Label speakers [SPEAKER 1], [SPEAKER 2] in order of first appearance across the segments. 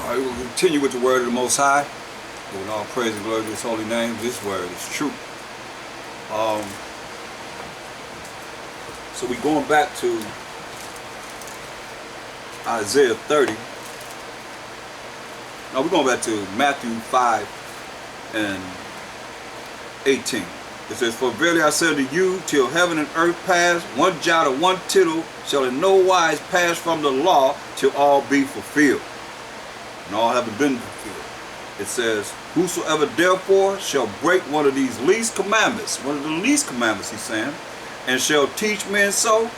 [SPEAKER 1] All right, we'll continue with the word of the Most High. With all praise and glory to His holy name. This word is true. So we're going back to Isaiah 30. Now we're going back to Matthew 5 and 18. It says, "For verily I say unto you, till heaven and earth pass, one jot or one tittle shall in no wise pass from the law, till all be fulfilled." And all haven't been fulfilled. It says, "Whosoever therefore shall break one of these least commandments," one of the least commandments he's saying, "and shall teach men so,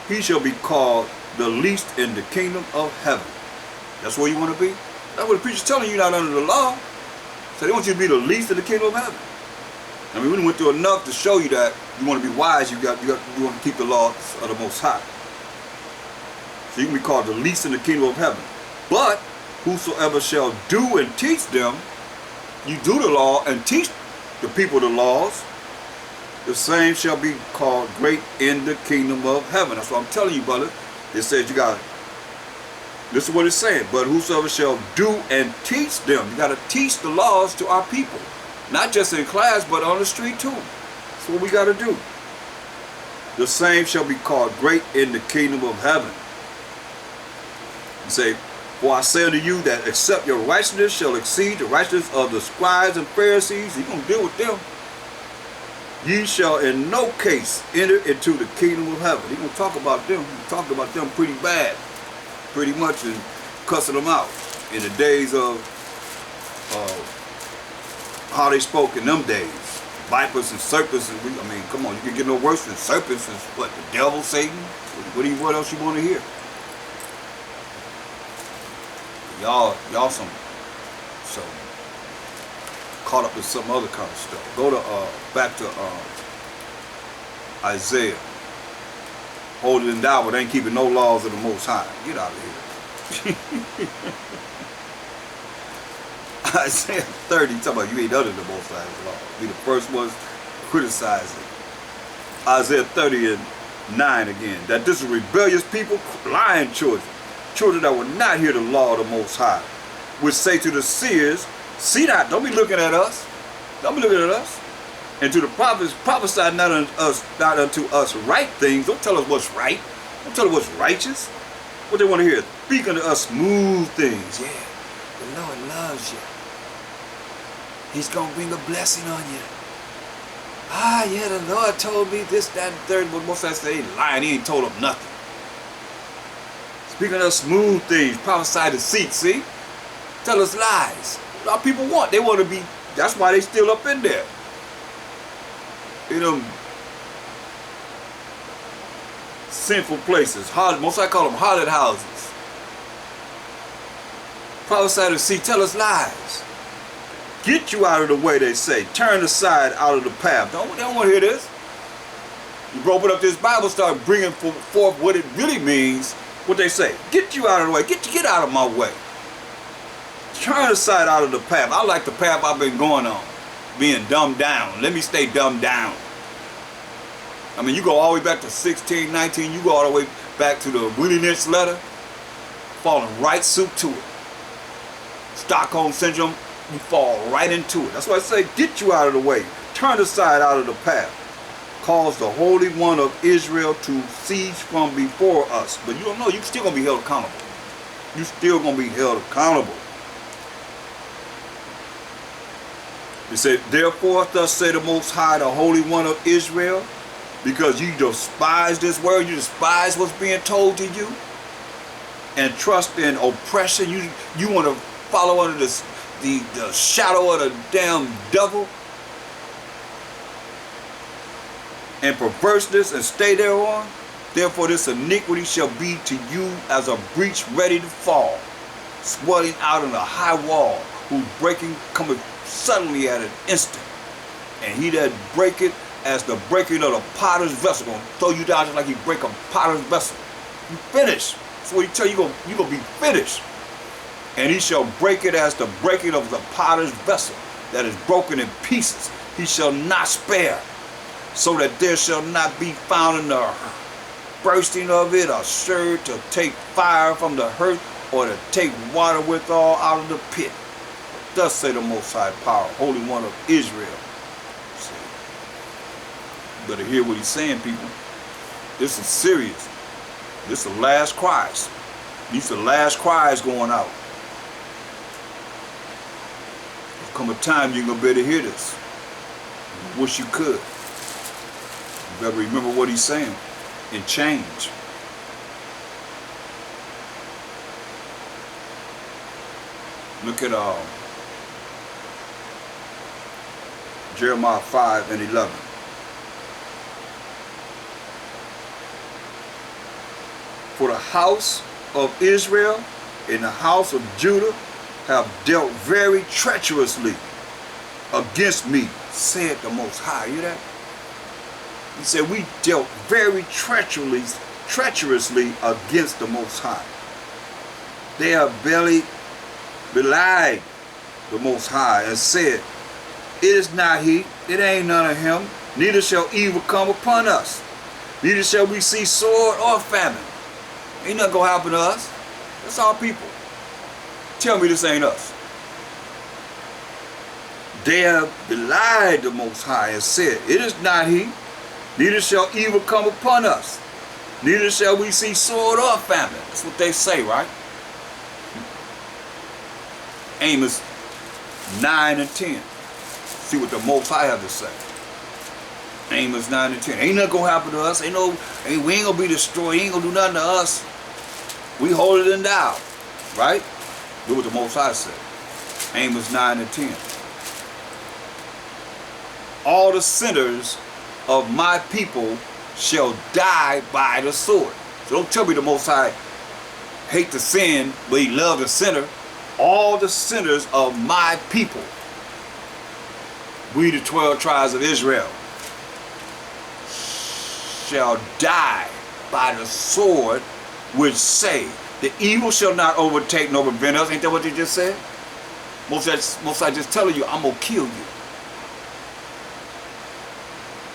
[SPEAKER 1] he shall be called the least in the kingdom of heaven." That's where you want to be? That's what the preacher's telling you, not under the law. So they want you to be the least in the kingdom of heaven. I mean, we went through enough to show you that you want to be wise, you want to keep the laws of the Most High. So you can be called the least in the kingdom of heaven. But whosoever shall do and teach them, you do the law and teach the people the laws, the same shall be called great in the kingdom of heaven. That's what I'm telling you, brother. It says you got to, this is what it's saying, but whosoever shall do and teach them, you got to teach the laws to our people. Not just in class, but on the street too. That's what we got to do. The same shall be called great in the kingdom of heaven. You say, "For I say unto you that except your righteousness shall exceed the righteousness of the scribes and Pharisees," you're going to deal with them, "ye shall in no case enter into the kingdom of heaven." He's going to talk about them. He's talking about them pretty bad, pretty much, and cussing them out in the days of how they spoke in them days. Vipers and serpents, and I mean, come on, you can get no worse than serpents. And what, the devil, Satan? What else you want to hear? Y'all some caught up with some other kind of stuff. Go to back to Isaiah. Hold it in thou, but ain't keeping no laws of the Most High. Get out of here. Isaiah 30, talking about you ain't under the Most High's law. Be the first ones criticizing. Isaiah 30 and 9 again. "That this is rebellious people, lying children, children that will not hear the law of the Most High, which say to the seers, see not, don't be looking at us, don't be looking at us, and to the prophets, prophesy not unto us right things." Don't tell us what's right, don't tell us what's righteous. What they want to hear? "Speak unto us smooth things." Yeah, the Lord loves you. He's going to bring a blessing on you. "Ah, yeah, the Lord told me this, that, and third." But most of that say he lying. He ain't told them nothing. "Speaking of smooth things, prophesy deceit." See? Tell us lies. Our people want. They want to be. That's why they still up in there. In them sinful places. Most I call them harlot houses. Prophesy deceit. Tell us lies. "Get you out of the way," they say. "Turn aside out of the path." They don't want to hear this. You open up this Bible, start bringing forth what it really means. What they say, "Get you out of the way. Get out of my way. Turn aside out of the path." I like the path I've been going on, being dumbed down. Let me stay dumbed down. I mean, you go all the way back to 16, 19. You go all the way back to the Willie Lynch letter, falling right suit to it. Stockholm Syndrome, you fall right into it. That's why I say, get you out of the way. Turn aside out of the path. Cause the Holy One of Israel to cease from before us. But you don't know, you're still going to be held accountable. You're still going to be held accountable. It said, "Therefore, thus say the Most High, the Holy One of Israel, because you despise this word, you despise what's being told to you, and trust in oppression. You want to follow under the shadow of the damn devil and perverseness and stay thereon. Therefore this iniquity shall be to you as a breach ready to fall, swelling out on a high wall, whose breaking cometh suddenly at an instant. And he that breaketh as the breaking of the potter's vessel," gonna throw you down just like he break a potter's vessel. You finish. That's what he tell you, you're gonna be finished. "And he shall break it as the breaking of the potter's vessel that is broken in pieces. He shall not spare, so that there shall not be found in the bursting of it a sherd to take fire from the hearth or to take water withal out of the pit. Thus say the Most High Power, Holy One of Israel. See, you better hear what he's saying, people. This is serious. This is the last cries. These are the last cries going out. There'll come a time you're going to be able to hear this. I wish you could. You better remember what he's saying and change. Look at Jeremiah 5 and 11. For the house of Israel and the house of Judah have dealt very treacherously against me, said the Most High. You hear that? He said we dealt very treacherously against the Most High. They have belied the Most High and said, it is not he, it ain't none of him, neither shall evil come upon us, neither shall we see sword or famine. Ain't nothing gonna happen to us. That's our people. Tell me this ain't us. They have belied the Most High and said, it is not he, neither shall evil come upon us, neither shall we see sword or famine. That's what they say, right? Amos 9 and 10. See what the Most High have to say. Amos 9 and 10. Ain't nothing gonna happen to us. We ain't gonna be destroyed. He ain't gonna do nothing to us. We holier than thou. Right? Do what the Most High said. Amos 9 and 10. All the sinners of my people shall die by the sword. So don't tell me the Most High hate the sin, but he loved the sinner. All the sinners of my people, we the 12 tribes of Israel, shall die by the sword, which say, the evil shall not overtake nor prevent us. Ain't that what they just said? Most I just telling you, I'm going to kill you.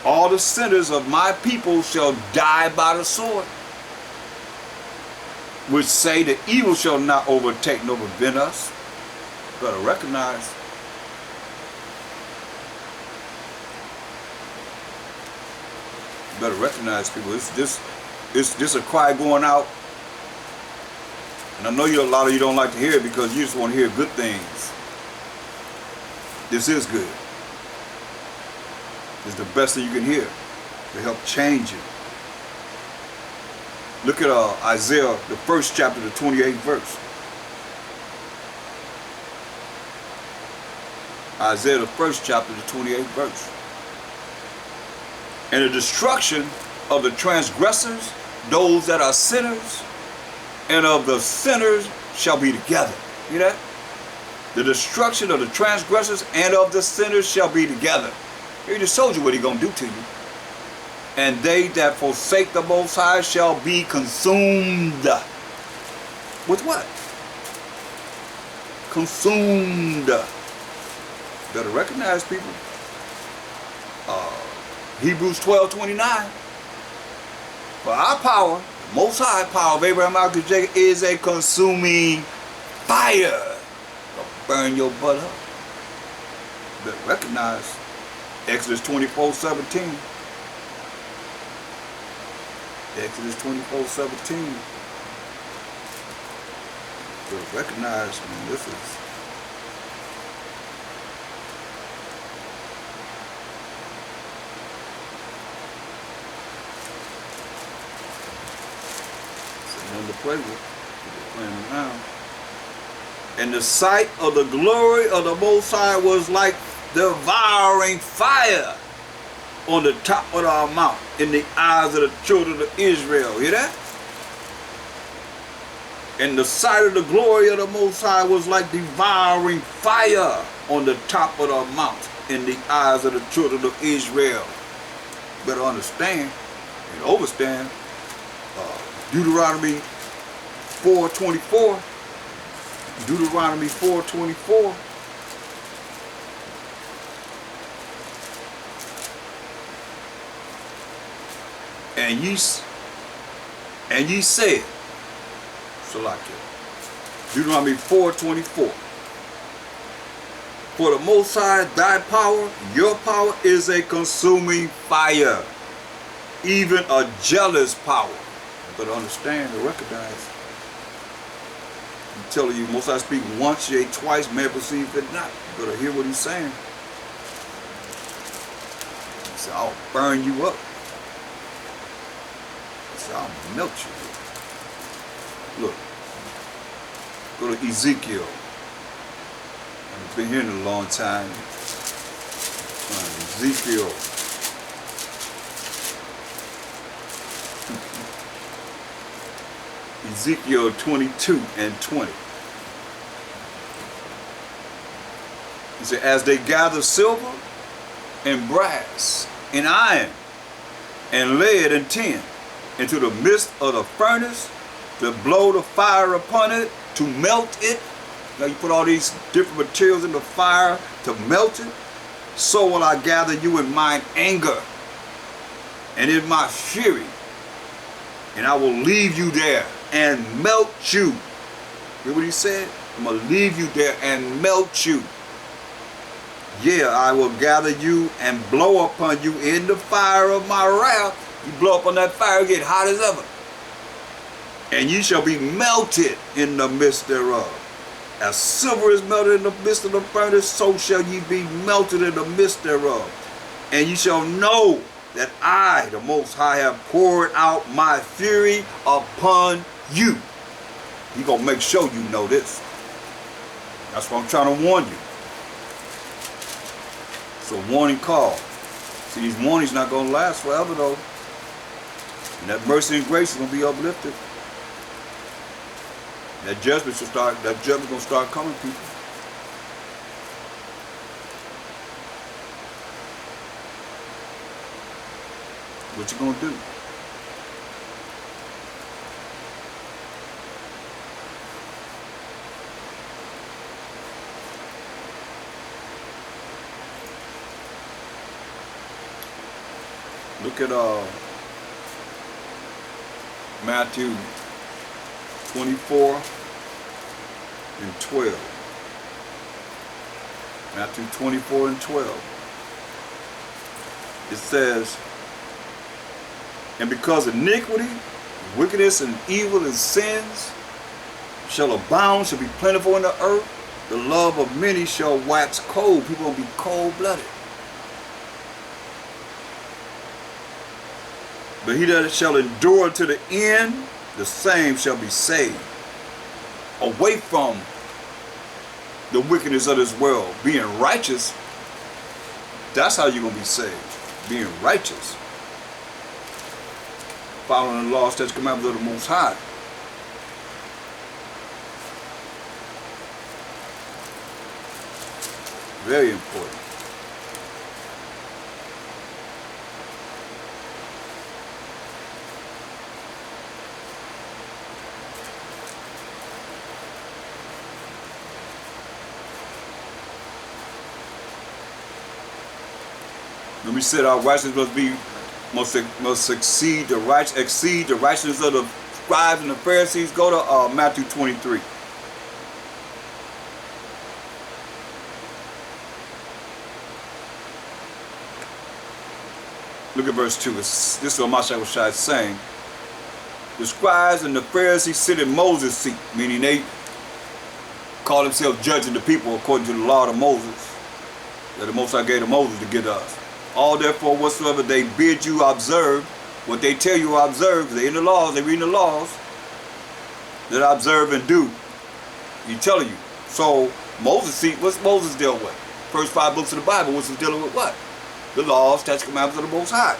[SPEAKER 1] All the sinners of my people shall die by the sword, which say the evil shall not overtake nor prevent us. Better recognize. Better recognize, people. It's just a cry going out. And I know a lot of you don't like to hear it because you just want to hear good things. This is good. It's the best thing you can hear to help change you. Look at Isaiah, the first chapter, the 28th verse. Isaiah, the first chapter, the 28th verse. And the destruction of the transgressors, those that are sinners, and of the sinners shall be together. You hear that? The destruction of the transgressors and of the sinners shall be together. He just told you what he's going to do to you. And they that forsake the Most High shall be consumed. With what? Consumed. Better recognize, people. Hebrews 12:29. For our power, the Most High power of Abraham, Isaac, and Jacob is a consuming fire. It'll burn your butt up. Better recognize Exodus 24:17. Exodus 24:17. Better recognize, man, this is. To play with. Playing around. And the sight of the glory of the Most High was like devouring fire on the top of our mount in the eyes of the children of Israel. Hear that? And the sight of the glory of the Most High was like devouring fire on the top of our mount in the eyes of the children of Israel. Better understand and overstand. Deuteronomy 4:24. Deuteronomy 4:24. And ye said, Salakia, Deuteronomy 4:24. For the Most High, thy power, your power is a consuming fire, even a jealous power. You better understand and recognize. I'm telling you, Most High speak once, yea, twice, man perceive it not. You better hear what he's saying. He said, I'll burn you up. He said, I'll melt you. Look, go to Ezekiel. I've been here in a long time. Ezekiel. Ezekiel 22:20. He said, as they gather silver and brass and iron and lead and tin into the midst of the furnace to blow the fire upon it, to melt it. Now you put all these different materials in the fire to melt it. So will I gather you in mine anger and in my fury, and I will leave you there and melt you. Hear what he said? I'm going to leave you there and melt you. Yeah, I will gather you and blow upon you in the fire of my wrath. You blow up on that fire, get hot as ever. And ye shall be melted in the midst thereof. As silver is melted in the midst of the furnace, so shall ye be melted in the midst thereof. And ye shall know that I, the Most High, have poured out my fury upon you. He's going to make sure you know this. That's what I'm trying to warn you. It's a warning call. See, these warnings not going to last forever, though. And that mercy and grace is going to be uplifted. That judgment should start. That judgment gonna start coming, people. What you gonna do? Look at Matthew 24:12. Matthew 24:12. It says, and because iniquity, wickedness, and evil and sins shall abound, shall be plentiful in the earth, the love of many shall wax cold. People gonna be cold-blooded. But he that shall endure to the end, the same shall be saved. Away from the wickedness of this world, being righteous, that's how you're going to be saved. Being righteous. Following the law, statutes, commandments of the Most High. Very important. When we said our righteousness must exceed the righteousness of the scribes and the Pharisees, go to Matthew 23. Look at verse 2. This is what h.o.i is saying. The scribes and the Pharisees sit in Moses' seat, meaning they call themselves judging the people according to the law of Moses that the Most High gave to Moses to give to us. All therefore whatsoever they bid you observe, what they tell you observe, they in the laws, they reading the laws, that observe and do. He telling you. So Moses, see, what's Moses deal with? First 5 books of the Bible, which is dealing with what? The laws, statutes, commandments of the Most High.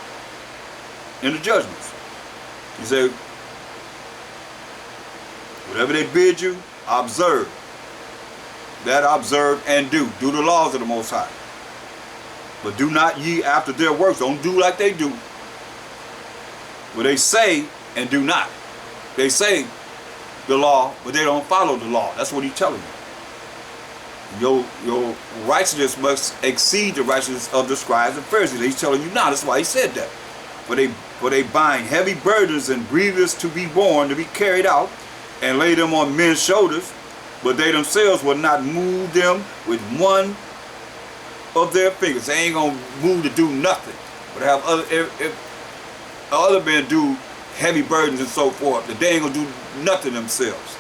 [SPEAKER 1] And the judgments. He said, whatever they bid you, observe. That observe and do. Do the laws of the Most High. But do not ye after their works. Don't do like they do. Well, they say and do not. They say the law, but they don't follow the law. That's what he's telling you. Your righteousness must exceed the righteousness of the scribes and Pharisees. He's telling you now. That's why he said that. For they bind heavy burdens and grievous to be borne, to be carried out, and lay them on men's shoulders, but they themselves will not move them with one of their fingers. They ain't gonna move to do nothing. But have if other men do heavy burdens and so forth, that they ain't gonna do nothing themselves.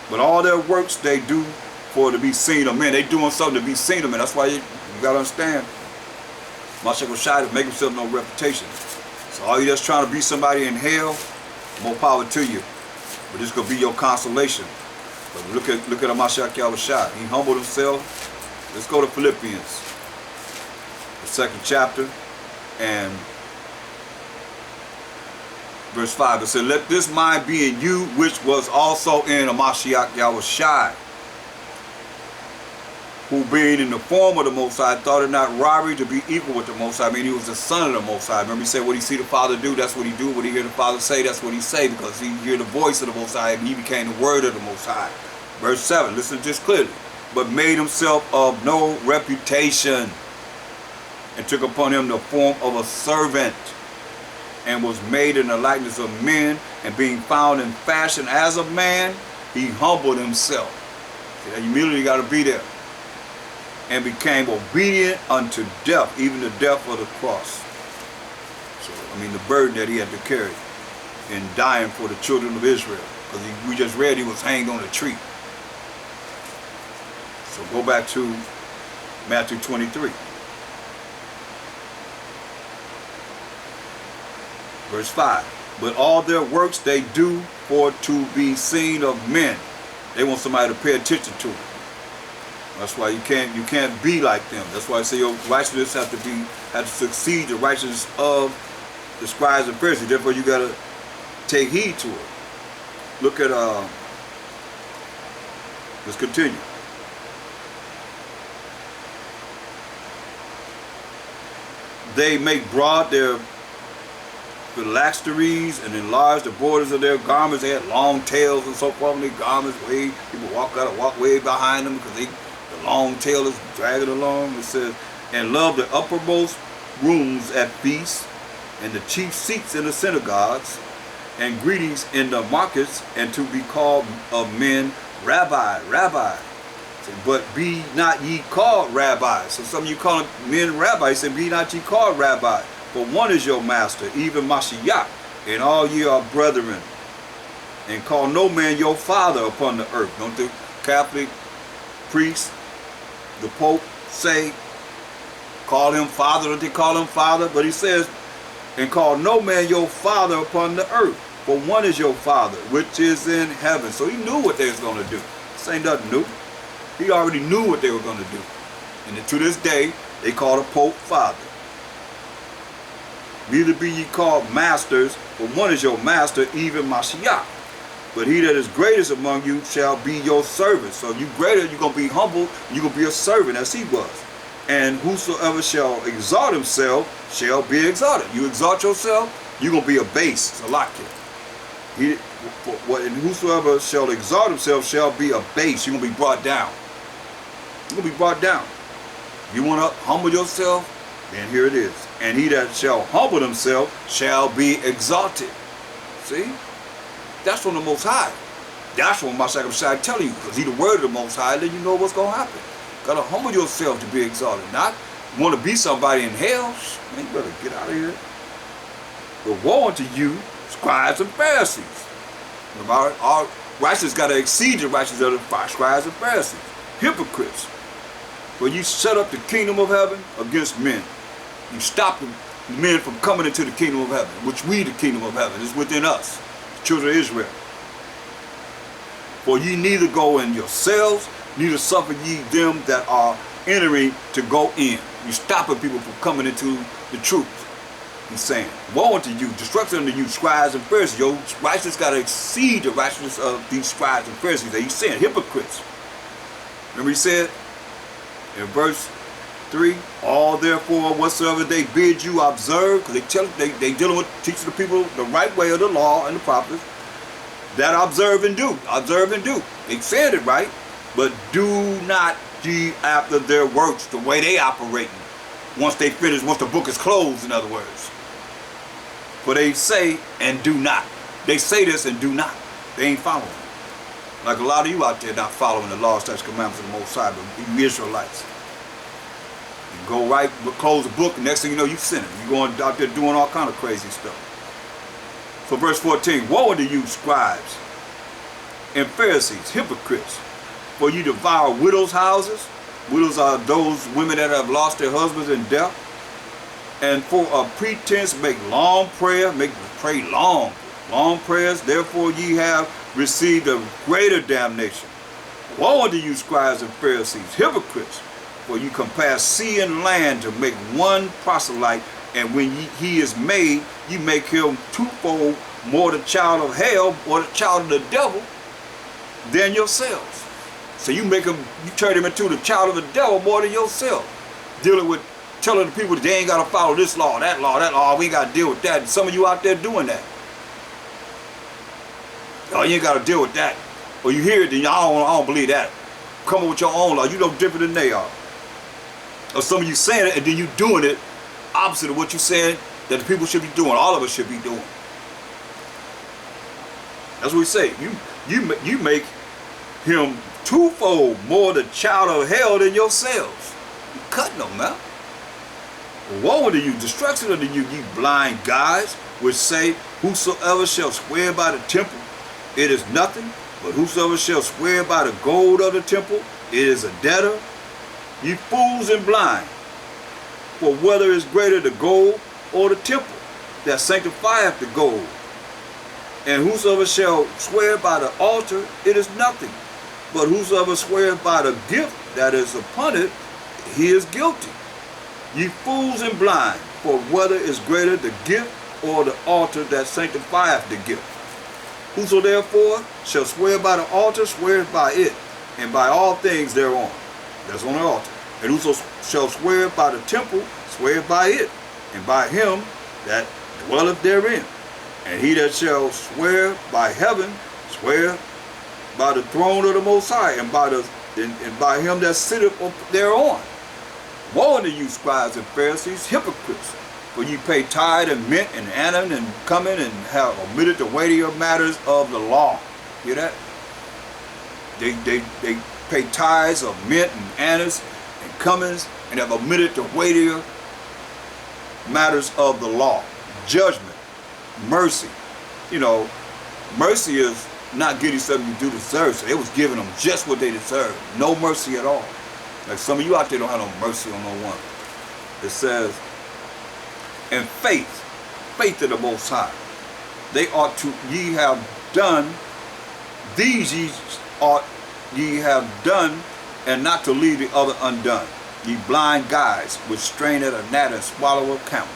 [SPEAKER 1] But all their works they do for to be seen of men. They doing something to be seen of men. That's why you gotta understand. Mashiach h.o.i to make himself no reputation. So all you that's trying to be somebody in hell, more power to you. But this could be your consolation. But look at Mashiach h.o.i. He humbled himself. Let's go to Philippians, the 2nd chapter, and verse 5. It said, let this mind be in you, which was also in Mashiach h.o.i, who being in the form of the Most High, thought it not robbery to be equal with the Most High. I mean, he was the son of the Most High. Remember he said, what he see the Father do, that's what he do. What he hear the Father say, that's what he say, because he hear the voice of the Most High, and he became the word of the Most High. Verse 7, listen to this clearly. But made himself of no reputation, and took upon him the form of a servant, and was made in the likeness of men, and being found in fashion as a man, he humbled himself. See, that humility got to be there. And became obedient unto death, even the death of the cross. So, I mean, the burden that he had to carry in dying for the children of Israel. Because we just read he was hanged on a tree. So go back to Matthew 23. Verse 5. But all their works they do for to be seen of men. They want somebody to pay attention to them. That's why you can't be like them. That's why I say your righteousness have to succeed the righteousness of the scribes and Pharisees. Therefore you gotta take heed to it. Look at let's continue. They make broad their phylacteries and enlarge the borders of their garments. They had long tails and so forth in their garments. People walk way behind them because the long tail is dragging along. It says, and love the uppermost rooms at feasts, and the chief seats in the synagogues, and greetings in the markets, and to be called of men, Rabbi, Rabbi. But be not ye called Rabbi. So some of you call men Rabbi. He said, be not ye called Rabbi. For one is your master, even Mashiach, and all ye are brethren. And call no man your father upon the earth. Don't the Catholic priest, the Pope say, call him father? Don't they call him father? But he says, and call no man your father upon the earth. For one is your father, which is in heaven. So he knew what they was going to do. This ain't nothing new. He already knew what they were going to do. And to this day, they call the Pope father. Neither be ye called masters, for one is your master, even Mashiach. But he that is greatest among you shall be your servant. So if you greater, you're going to be humble, you're going to be a servant as he was. And whosoever shall exalt himself shall be exalted. You exalt yourself, you're going to be a base, a locket. And whosoever shall exalt himself shall be a base. You're going to be brought down. You're going to be brought down. You want to humble yourself? Then here it is. And he that shall humble himself shall be exalted. See? That's from the Most High. That's what Mashiach h.o.i tell you. Because he the word of the Most High, then you know what's going to happen. Got to humble yourself to be exalted. Not want to be somebody in hell. Man, you better get out of here. But woe unto you, scribes and Pharisees. Our righteousness got to exceed the righteousness of the scribes and Pharisees. Hypocrites. For you set up the kingdom of heaven against men. You stop the men from coming into the kingdom of heaven, which we, the kingdom of heaven, is within us, the children of Israel. For ye neither go in yourselves, neither suffer ye them that are entering to go in. You stopping people from coming into the truth. He's saying, woe unto you, destruction unto you, scribes and Pharisees. Your righteousness got to exceed the righteousness of these scribes and Pharisees. He's saying, hypocrites. Remember he said in verse 3, all therefore whatsoever they bid you observe, because they dealing with teaching the people the right way of the law and the prophets, that observe and do. Observe and do. They said it right, but do not ye after their works, the way they operating. Once they finish, once the book is closed, in other words. For they say and do not. They say this and do not. They ain't following. Like a lot of you out there not following the law, statutes, commandments of the Most High, but you Israelites. You go right, close the book, and next thing you know, you're sinning. You're going out there doing all kind of crazy stuff. So verse 14, woe unto you, scribes and Pharisees, hypocrites, for you devour widows' houses. Widows are those women that have lost their husbands in death. And for a pretense make long prayer, pray long prayers, therefore ye have received a greater damnation. Woe unto you, scribes and Pharisees, hypocrites, for you compare sea and land to make one proselyte, and when he is made, you make him twofold more the child of hell or the child of the devil than yourselves. So you turn him into the child of the devil more than yourself. Dealing with, telling the people that they ain't got to follow this law, that law, we ain't got to deal with that. And some of you out there doing that. Oh, you ain't got to deal with that. Or you hear it, then I don't believe that. Come up with your own law. You no different than they are. Or some of you saying it and then you doing it opposite of what you saying that the people should be doing. All of us should be doing. That's what we say. You make him twofold more the child of hell than yourselves. You cutting them, man. Woe unto you, destruction unto you, ye blind guides, which say, whosoever shall swear by the temple, it is nothing, but whosoever shall swear by the gold of the temple, it is a debtor. Ye fools and blind, for whether is greater the gold or the temple that sanctifieth the gold? And whosoever shall swear by the altar, it is nothing, but whosoever sweareth by the gift that is upon it, he is guilty. Ye fools and blind, for whether is greater the gift or the altar that sanctifieth the gift? Whoso therefore shall swear by the altar, sweareth by it, and by all things thereon. That's on the altar. And whoso shall swear by the temple, sweareth by it, and by him that dwelleth therein. And he that shall swear by heaven, swear by the throne of the Most High, and by him that sitteth thereon. Woe unto you, scribes and Pharisees, hypocrites, for you pay tithe and mint and annan and cumin, and have omitted the weightier matters of the law. Hear that? They pay tithes of mint and annas and cumins, and have omitted the weightier matters of the law. Judgment, mercy. You know, mercy is not getting something you do deserve. So they was giving them just what they deserved. No mercy at all. Like some of you out there don't have no mercy on no one. It says, and faith in the Most High. They ought to, ye have done, these ye have done, and not to leave the other undone. Ye blind guides, which strain at a gnat and swallow a camel.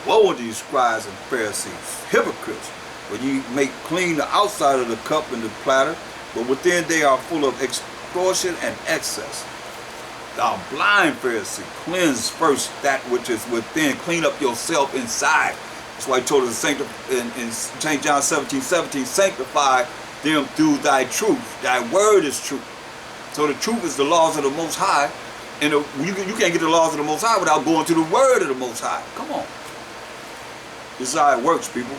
[SPEAKER 1] Woe unto you, scribes and Pharisees, hypocrites, for ye make clean the outside of the cup and the platter, but within they are full of extortion and excess. Thou blind Pharisee, cleanse first that which is within. Clean up yourself inside. That's why he told us in St. John 17:17, sanctify them through thy truth. Thy word is truth. So the truth is the laws of the Most High. And you can't get the laws of the Most High without going to the word of the Most High. Come on. This is how it works, people.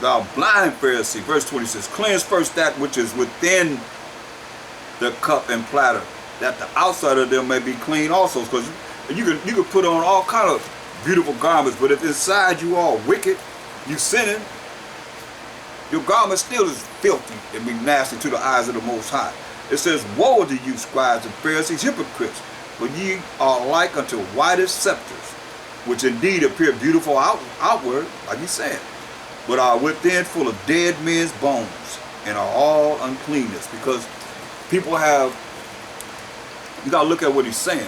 [SPEAKER 1] Thou blind Pharisee, verse 26, cleanse first that which is within the cup and platter, that the outside of them may be clean also. Because you can put on all kind of beautiful garments, but if inside you are wicked, you sinning, your garment still is filthy and be nasty to the eyes of the Most High. It says, woe unto you, scribes and Pharisees, hypocrites, for ye are like unto whitest sepulchres, which indeed appear beautiful outward, like he's saying, but are within full of dead men's bones, and are all uncleanness. Because people have, you gotta look at what he's saying.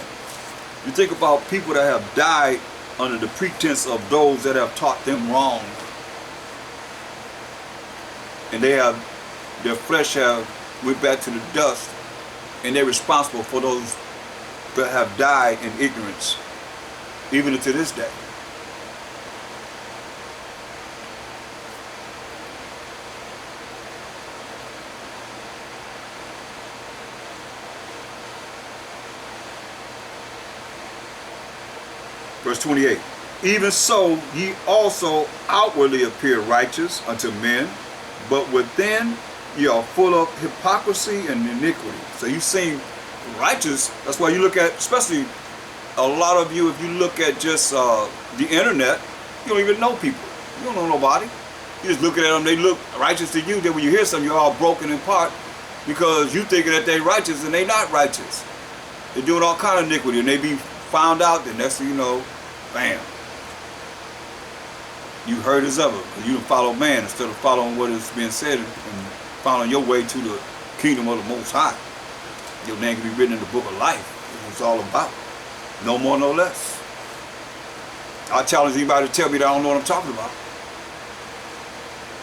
[SPEAKER 1] You think about people that have died under the pretense of those that have taught them wrong, and their flesh have went back to the dust, and they're responsible for those that have died in ignorance, even to this day. Verse 28, Even so, ye also outwardly appear righteous unto men, but within ye are full of hypocrisy and iniquity. So you seem righteous. That's why you look at, especially a lot of you, if you look at just the internet, you don't even know people. You don't know nobody. You just looking at them, they look righteous to you. Then when you hear something, you're all broken in part because you thinking that they're righteous and they not righteous. They're doing all kind of iniquity and they be found out, then next thing you know, bam. You heard his of it, because you done follow man instead of following what is being said and following your way to the kingdom of the Most High. Your name can be written in the book of life. That's what it's all about. No more, no less. I challenge anybody to tell me that I don't know what I'm talking about.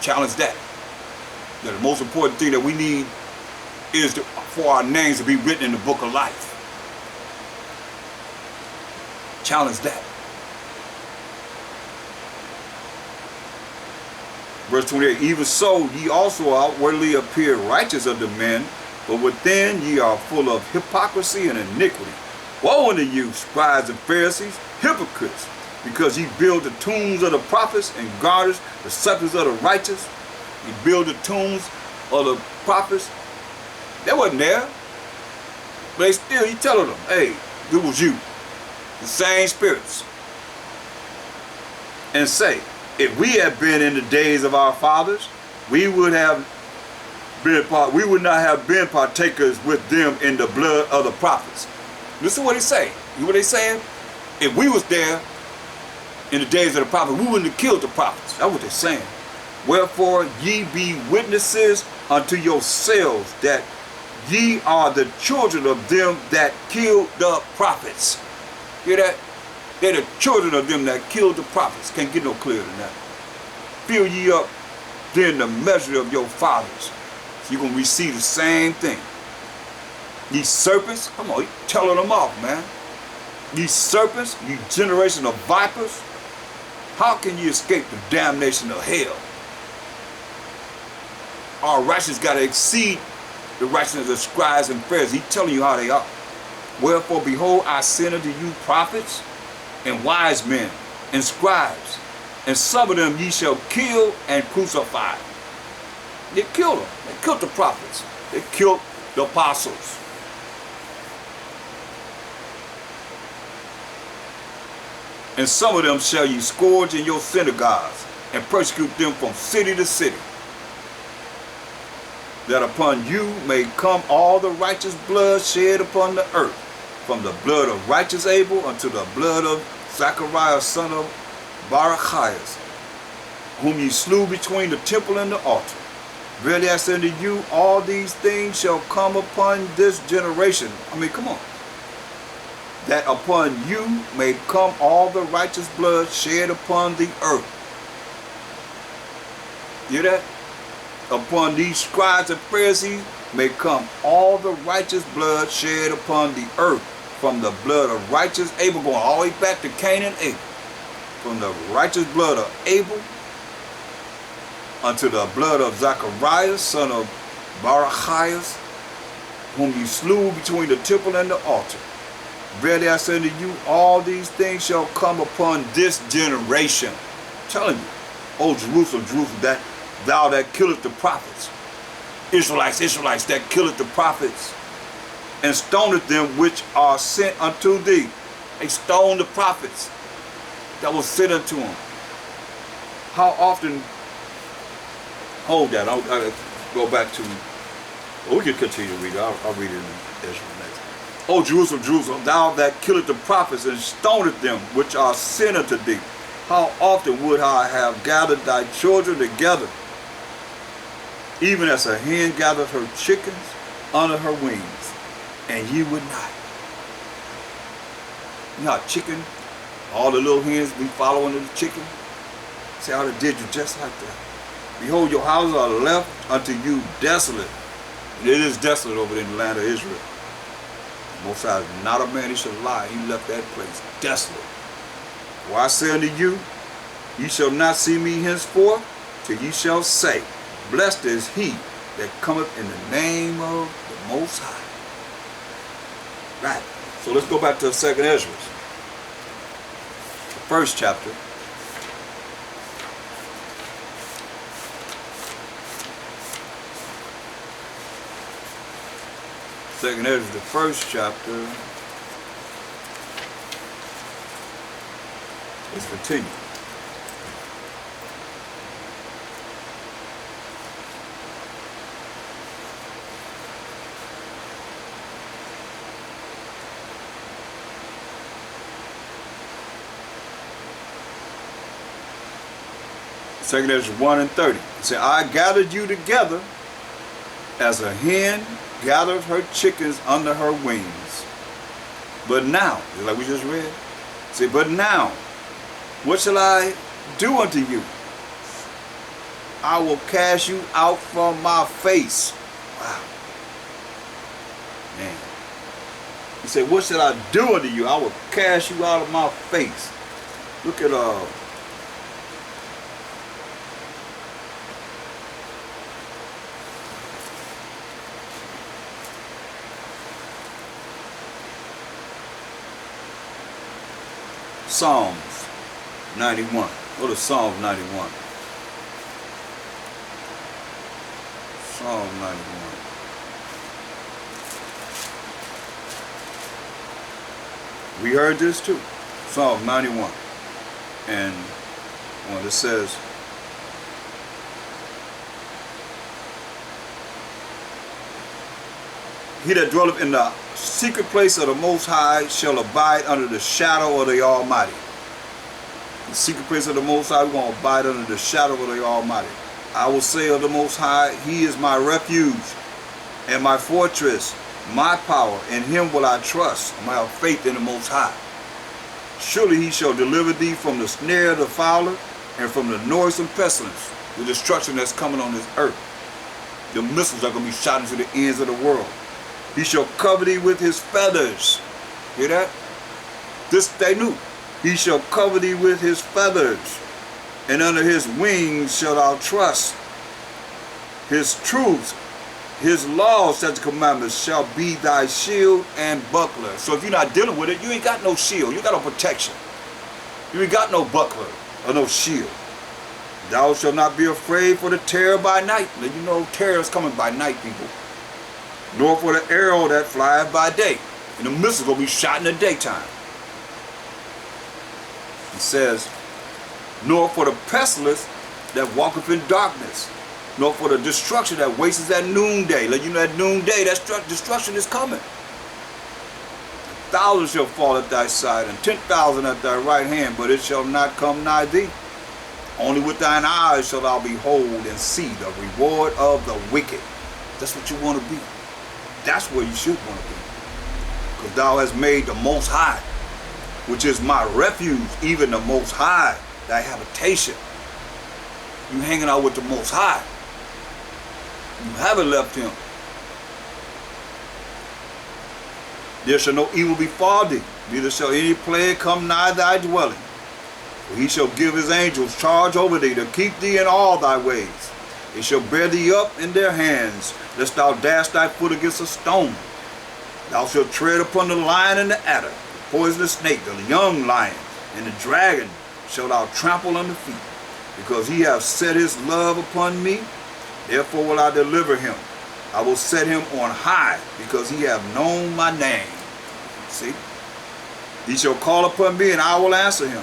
[SPEAKER 1] Challenge that. That the most important thing that we need is for our names to be written in the book of life. Challenge that. Verse 28, even so ye also outwardly appear righteous unto men, but within ye are full of hypocrisy and iniquity. Woe unto you, scribes and Pharisees, hypocrites, because ye build the tombs of the prophets and garnish the sepulchres of the righteous. Ye build the tombs of the prophets. They wasn't there. But he telling them, hey, it was you. The same spirits. And say, if we had been in the days of our fathers, we would not have been partakers with them in the blood of the prophets. Listen to what he say. You know what they saying? If we was there in the days of the prophets, we wouldn't have killed the prophets. That's what they're saying. Wherefore ye be witnesses unto yourselves that ye are the children of them that killed the prophets. Hear that? They're the children of them that killed the prophets. Can't get no clearer than that. Fill ye up then the measure of your fathers. So you're going to receive the same thing. Ye serpents, come on, you telling them off, man. Ye serpents, ye generation of vipers, how can you escape the damnation of hell? Our righteousness got to exceed the righteousness of scribes and Pharisees. He's telling you how they are. Wherefore, behold, I send unto you prophets and wise men and scribes, and some of them ye shall kill and crucify. They killed them. They killed the prophets. They killed the apostles. And some of them shall ye scourge in your synagogues and persecute them from city to city, that upon you may come all the righteous blood shed upon the earth, from the blood of righteous Abel unto the blood of Zacharias, son of Barachias, whom ye slew between the temple and the altar. Verily I say unto you, all these things shall come upon this generation. I mean, come on. That upon you may come all the righteous blood shed upon the earth. Hear that? Upon these scribes and Pharisees may come all the righteous blood shed upon the earth, from the blood of righteous Abel, going all the way back to Cain and Abel, from the righteous blood of Abel unto the blood of Zacharias, son of Barachias, whom you slew between the temple and the altar. Verily I say unto you, all these things shall come upon this generation. I'm telling you, O Jerusalem, Jerusalem, that thou that killest the prophets, Israelites, Israelites, that killeth the prophets, and stoneth them which are sent unto thee. They stoned the prophets that was sent unto them. How often, hold that, I'll go back to, well, we can continue to read it. I'll read it in Israel next. O Jerusalem, Jerusalem, thou that killest the prophets and stoneth them which are sent unto thee. How often would I have gathered thy children together, even as a hen gathers her chickens under her wings, and ye would not. You know how chicken, all the little hens be following the chicken? See how they did you just like that. Behold, your houses are left unto you desolate. And it is desolate over in the land of Israel. Most High is not a man, he shall lie. He left that place desolate. For I say unto you, ye shall not see me henceforth, till ye shall say, blessed is he that cometh in the name of the Most High. Right. So let's go back to 2nd Ezra. first chapter. Second Ezra, the first chapter. Let's continue. Second Ezra 1 and 30. It said, I gathered you together as a hen gathered her chickens under her wings. But now, like we just read, say, but now, what shall I do unto you? I will cast you out from my face. Wow. Man. He said, what shall I do unto you? I will cast you out of my face. Look at Psalms 91. Go to Psalm 91. Psalm 91. We heard this too. Psalm 91. And when it says, he that dwelleth in the secret place of the Most High shall abide under the shadow of the Almighty. The secret place of the Most High, we're going to abide under the shadow of the Almighty. I will say of the Most High, he is my refuge and my fortress, my power. In him will I trust. I have faith in the Most High. Surely he shall deliver thee from the snare of the fowler and from the noisome pestilence, the destruction that's coming on this earth. The missiles are going to be shot into the ends of the world. He shall cover thee with his feathers. Hear that? This they knew. He shall cover thee with his feathers, and under his wings shalt thou trust. His truths, his laws, such commandments shall be thy shield and buckler. So if you're not dealing with it, you ain't got no shield. You got no protection. You ain't got no buckler or no shield. Thou shalt not be afraid for the terror by night. Now you know terror is coming by night, people. Nor for the arrow that flieth by day. And the missiles will be shot in the daytime. He says, nor for the pestilence that walketh in darkness, nor for the destruction that wasteth at noonday. Let you know at noonday that destruction is coming. 1,000 shall fall at thy side, and 10,000 at thy right hand, but it shall not come nigh thee. Only with thine eyes shalt thou behold and see the reward of the wicked. That's what you want to be. That's where you should want to be. Because thou hast made the Most High, which is my refuge, even the Most High, thy habitation. You hanging out with the Most High. You haven't left him. There shall no evil befall thee, neither shall any plague come nigh thy dwelling. For he shall give his angels charge over thee to keep thee in all thy ways. They shall bear thee up in their hands, lest thou dash thy foot against a stone. Thou shalt tread upon the lion and the adder, the poisonous snake, the young lion, and the dragon shalt thou trample under feet. Because he hath set his love upon me, therefore will I deliver him. I will set him on high, because he hath known my name. See? He shall call upon me, and I will answer him.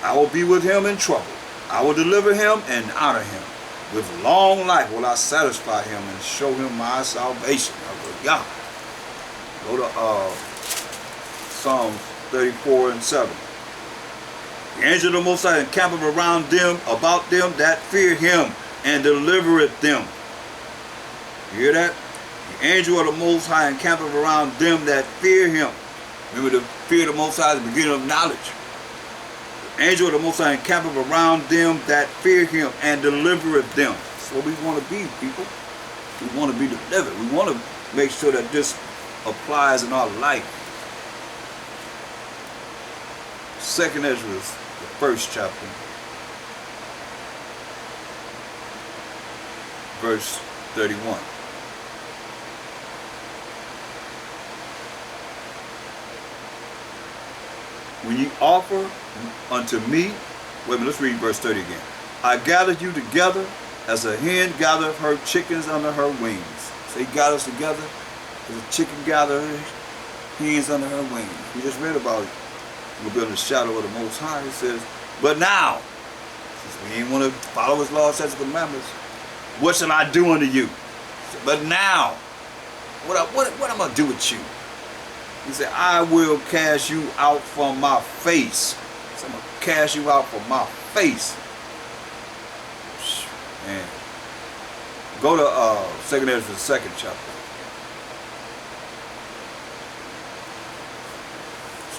[SPEAKER 1] I will be with him in trouble. I will deliver him and honor him. With long life will I satisfy him and show him my salvation. Hallelujah. Go to Psalms 34 and 7. The angel of the Most High encampeth around them, about them that fear him, and delivereth them. You hear that? The angel of the Most High encampeth around them that fear him. Remember, the fear of the Most High is the beginning of knowledge. The angel of the Most High encampeth around them that fear him, and delivereth them. That's what we want to be, people. We want to be delivered. We want to make sure that this applies in our life. Second Ezra, the first chapter, verse 31. When ye offer unto me. Wait a minute, let's read verse 30 again. I gathered you together as a hen gathered her chickens under her wings. So he gathered us together as a chicken gathered her hens under her wings. We just read about it. We'll be under the shadow of the Most High. It says, but now, since we ain't want to follow his laws, statutes, and commandments, what shall I do unto you? But now, what am I going to do with you? He said, I will cast you out from my face. So I'm going to cast you out from my face. Man. Go to 2nd Ezra, the 2nd chapter.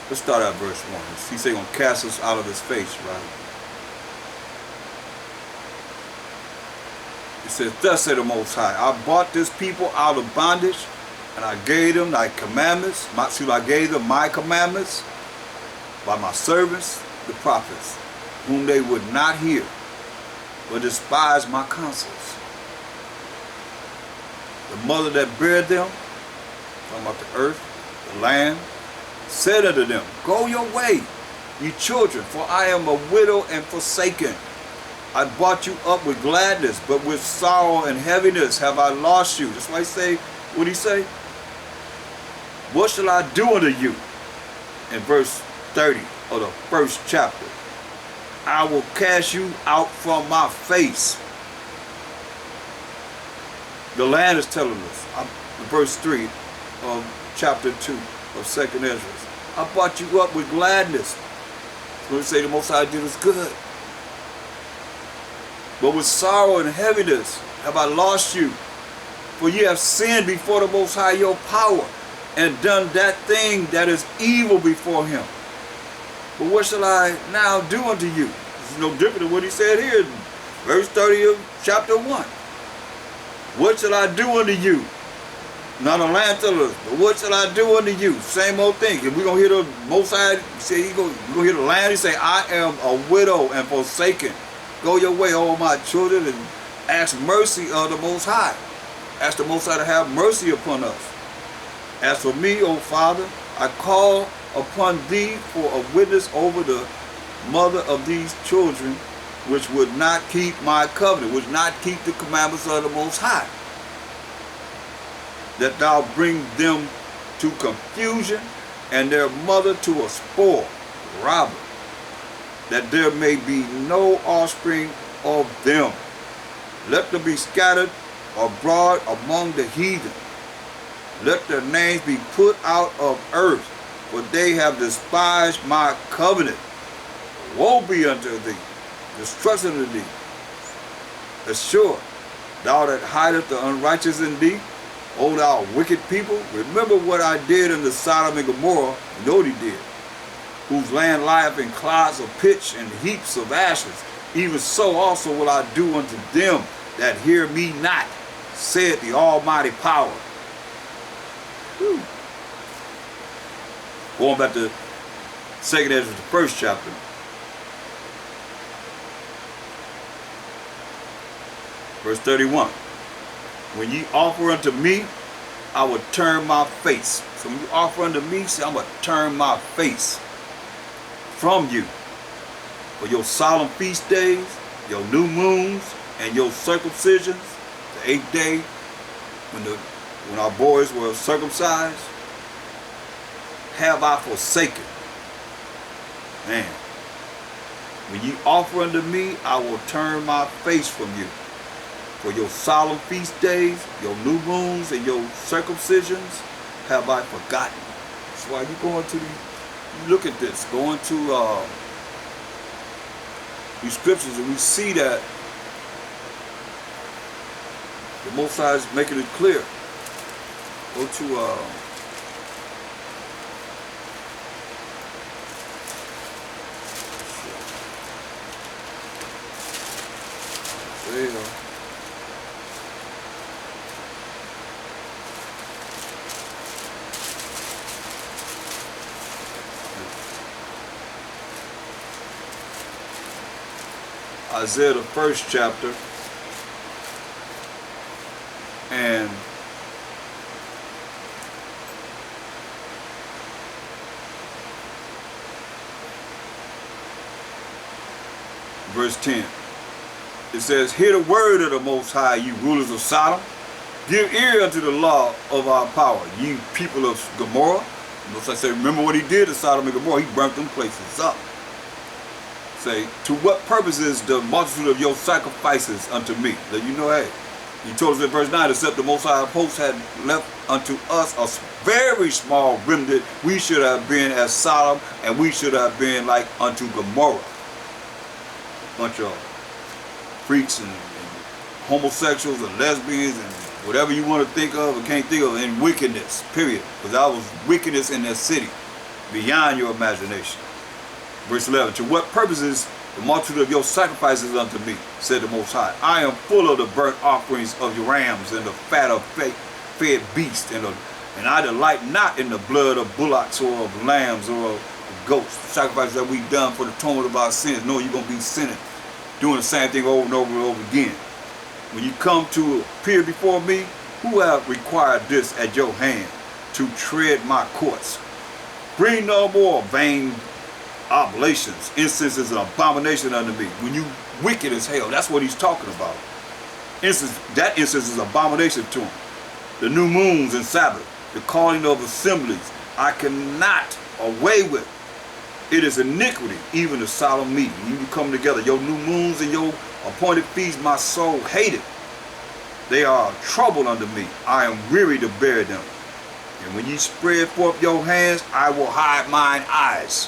[SPEAKER 1] Let's start at verse 1. He said he's going to cast us out of his face, right? It says, thus said the Most High, I bought this people out of bondage, and I gave them thy commandments. I gave them my commandments by my servants, the prophets, whom they would not hear, but despised my counsels. The mother that bare them, talking about the earth, the land, said unto them, go your way, ye children, for I am a widow and forsaken. I brought you up with gladness, but with sorrow and heaviness have I lost you. That's why he say, what he say? What shall I do unto you? In verse 30 of the 1st chapter. I will cast you out from my face. The land is telling us, verse 3 of chapter 2 of 2nd Ezra. I brought you up with gladness. So we say the Most High did us good. But with sorrow and heaviness have I lost you. For ye have sinned before the Most High your power, and done that thing that is evil before him. But what shall I now do unto you? This is no different than what he said here in verse 30 of chapter 1. What shall I do unto you? Now the land tells us, but what shall I do unto you? Same old thing. If we're going to hear the Most High, we're going to hear the land, he say, I am a widow and forsaken. Go your way, all my children, and ask mercy of the Most High. Ask the Most High to have mercy upon us. As for me, O Father, I call upon thee for a witness over the mother of these children, which would not keep my covenant, would not keep the commandments of the Most High, that thou bring them to confusion, and their mother to a spoil, robber, that there may be no offspring of them. Let them be scattered abroad among the heathen. Let their names be put out of earth, for they have despised my covenant. Woe be unto thee, destruction unto thee. Assure, thou that hidest the unrighteous in thee, O thou wicked people, remember what I did in the Sodom and Gomorrah, you know what he did, whose land lieth in clouds of pitch and heaps of ashes. Even so also will I do unto them that hear me not, saith the Almighty Power. Whew. Going back to 2nd Ezra, the 1st chapter. Verse 31. When ye offer unto me, I will turn my face. So when you offer unto me, say, I'm going to turn my face from you. For your solemn feast days, your new moons, and your circumcisions, the 8th day, when our boys were circumcised, have I forsaken. Man, when ye offer unto me, I will turn my face from you. For your solemn feast days, your new moons, and your circumcisions have I forgotten. That's why you go into you look at this, go into these scriptures, and we see that the Most High is making it clear. Go to Isaiah, the 1st chapter, and verse 10. It says, hear the word of the Most High, you rulers of Sodom. Give ear unto the law of our power, ye people of Gomorrah. Most I say, remember what he did to Sodom and Gomorrah. He burnt them places up. Say, to what purpose is the multitude of your sacrifices unto me? Let you know, hey, he told us in verse 9, except the Most High of hosts had left unto us a very small remnant, we should have been as Sodom, and we should have been like unto Gomorrah. Bunch of freaks and homosexuals and lesbians and whatever you want to think of or can't think of, and wickedness, period. Because I was wickedness in that city, beyond your imagination. Verse 11, to what purpose is the multitude of your sacrifices unto me, said the Most High. I am full of the burnt offerings of your rams and the fat of fed beasts, and I delight not in the blood of bullocks or of lambs or of goats, the sacrifices that we've done for the atonement of our sins. No, you're going to be sinning, doing the same thing over and over and over again. When you come to appear before me, who have required this at your hand to tread my courts? Bring no more vain oblations. Incense is an abomination unto me. When you wicked as hell, that's what he's talking about. That incense is an abomination to him. The new moons and Sabbath, the calling of assemblies, I cannot away with. It is iniquity, even the solemn meeting. You come together, your new moons and your appointed feasts, my soul hated. They are trouble unto me. I am weary to bear them. And when ye spread forth your hands, I will hide mine eyes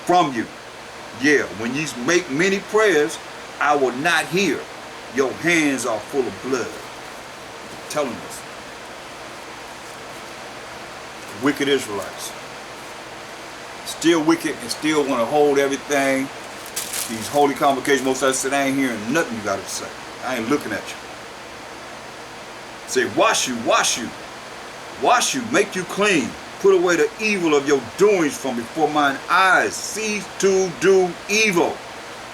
[SPEAKER 1] from you. Yeah, when ye make many prayers, I will not hear. Your hands are full of blood. I'm telling us. Wicked Israelites. Still wicked and still want to hold everything. These holy convocations, most of us said, I ain't hearing nothing you got to say. I ain't looking at you. Say, wash you, wash you. Wash you, make you clean. Put away the evil of your doings from before mine eyes. Cease to do evil.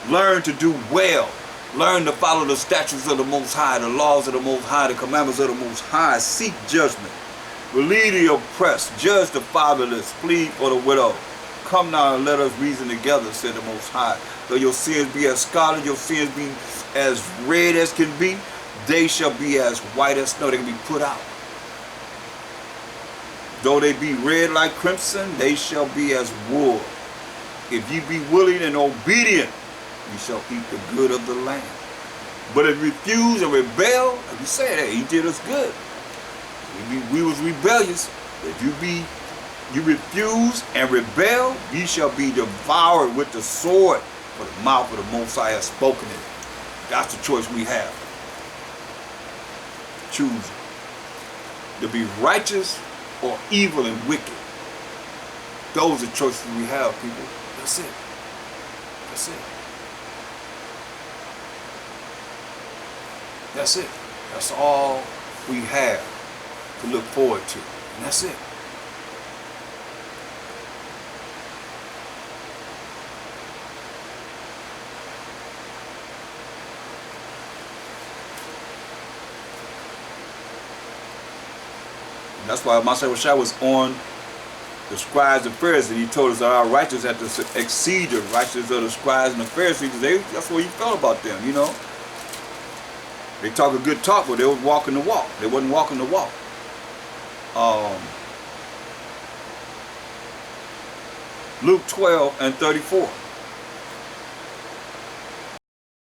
[SPEAKER 1] Learn to do well. Learn to follow the statutes of the Most High, the laws of the Most High, the commandments of the Most High. Seek judgment. Relieve the oppressed. Judge the fatherless. Plead for the widow. Come now and let us reason together, said the Most High. Though your sins be as scarlet, your sins be as red as can be, they shall be as white as snow. They can be put out. Though they be red like crimson, they shall be as wool. If ye be willing and obedient, you shall eat the good of the land. But if you refuse and rebel, like you said, hey, he did us good. We was rebellious. If you refuse and rebel, ye shall be devoured with the sword, for the mouth of the Most High has spoken it. That's the choice we have. Choose to be righteous or evil and wicked. Those are the choices we have, people. That's it. That's it. That's it. That's all we have to look forward to. And that's it. And that's why Master Rashad was on the scribes and Pharisees. He told us that our righteousness had to exceed the righteousness of the scribes and the Pharisees. That's what he felt about them, you know. They talk a good talk, but they was walking the walk. They wasn't walking the walk. Luke 12 and 34.